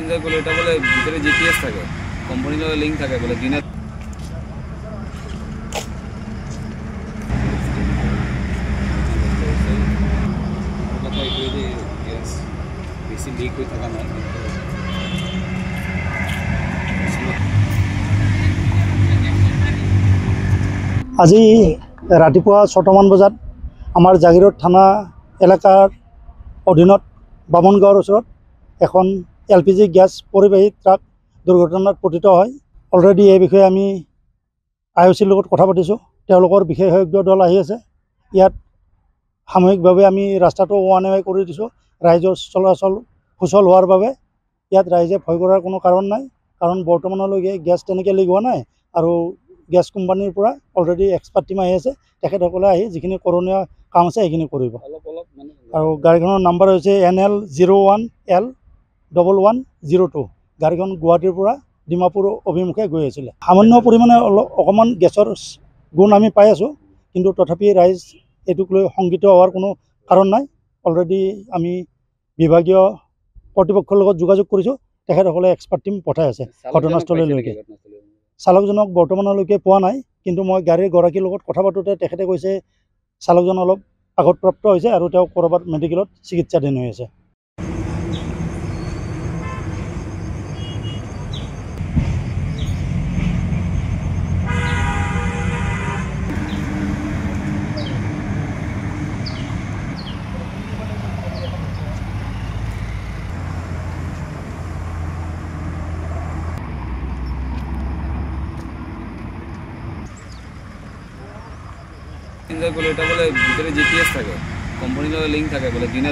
Enjoy করলো এটা বলে ভিতরে জিপিএস থাকে কোম্পানির লগে লিংক থাকে বলে দিনে কথা এই যে গ্যাস বেশি লিক হয়ে থাকা নাই আজি ৰাতিপুৱা 6টামান বজাত আমাৰ জাগিৰোড থানা এলেকাৰ অধীনত বামনগাঁৱৰ ওচৰত এখন এলপিজি গ্যাস পৰিবাহী ট্ৰাক দুৰ্ঘটনাত পতিত হয়। অলৰেডি এই বিষয়ে আমি আইঅ'চিৰ লগত কথা পাতিছোঁ। তেওঁলোকৰ বিশেষজ্ঞ দল আহি আছে। ইয়াত সামূহিকভাৱে আমি ৰাস্তাটো ওৱান ৱে কৰি দিছোঁ ৰাইজৰ চলাচল সুচল হোৱাৰ বাবে। ইয়াত ৰাইজে ভয় কৰাৰ কোনো কাৰণ নাই, কাৰণ বৰ্তমানলৈকে গেছ তেনেকৈ লিক হোৱা নাই আৰু গেছ কোম্পানীৰ পৰা অলৰেডি এক্সপাৰ্ট টিম আহি আছে। তেখেতসকলে আহি যিখিনি কৰণীয় কাম আছে সেইখিনি কৰিব। আৰু গাড়ীখনৰ নাম্বাৰ হৈছে NL01L1102। গাড়ীখন গুৱাহাটীৰ পৰা ডিমাপুৰ অভিমুখে গৈ আছিলে। সামান্য পৰিমাণে অকণমান গেছৰ গুণ আমি পাই আছোঁ, কিন্তু তথাপি ৰাইজ এইটোক লৈ শংকিত হোৱাৰ কোনো কাৰণ নাই। অলৰেডি আমি বিভাগীয় কৰ্তৃপক্ষৰ লগত যোগাযোগ কৰিছোঁ। তেখেতসকলে এক্সপাৰ্ট টিম পঠাই আছে ঘটনাস্থলীলৈকে। চালকজনক বৰ্তমানলৈকে পোৱা নাই, কিন্তু মই গাড়ীৰ গৰাকীৰ লগত কথা পাতোঁতে তেখেতে কৈছে চালকজন অলপ আঘাতপ্ৰাপ্ত হৈছে আৰু তেওঁ ক'ৰবাত মেডিকেলত চিকিৎসাধীন হৈ আছে। এনজয় করলো এটা বলে ভিতরে জিপিএস থাকে কোম্পানির লগে লিংক থাকে বলে দিনে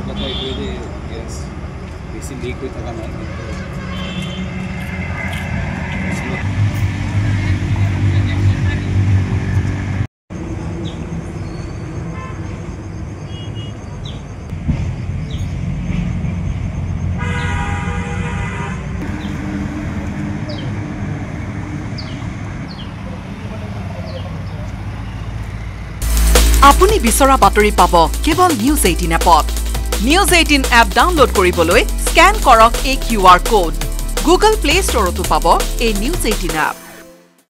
কথা এই যে গ্যাস বেশি লিক হয়ে থাকা নাই আপুনি বিচৰা বাতৰি পাব কেৱল নিউজ 18 এপত। নিউজ 18 এপ ডাউনলোড কৰিবলৈ স্ক্যান কৰক এই QR কোড। গুগল প্লে ষ্টৰতো পাব এই নিউজ 18 এপ।